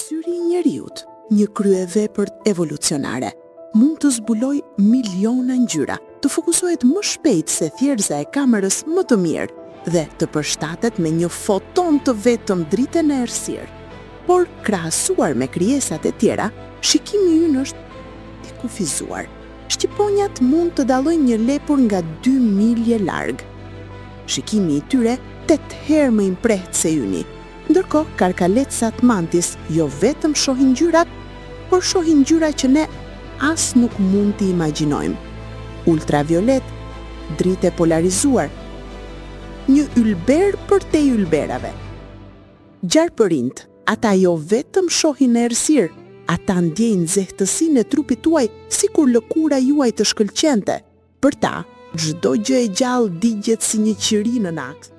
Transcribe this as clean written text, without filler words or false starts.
Syri i njeriut, një kryevepër evolucionare, mund të zbuloj miliona ngjyra, të fokusohet më shpejt se thjerza e kamerës më të mirë dhe të përshtatet me një foton të vetëm dritën e errësirë. Por krahasuar me krijesat e tjera, shikimi ynë është i kufizuar. Shqiponjat mund të dallojnë një lepur nga 2 milje larg. Shikimi i tyre 8 herë më imprehtë se yni. Ndërkohë, karkalecat mantis jo vetëm shohin ngjyrat, por shohin ngjyra që ne as nuk mund t'i imagjinojmë. Ultraviolet, dritë polarizuar, një ylber për te ylberave. Gjarpërinjt, ata jo vetëm shohin errësirë, ata ndjejnë nxehtësinë e trupit tuaj sikur lëkura juaj të shkëlqente. Për ta, çdo gjë e gjallë digjet si një qiri në akt.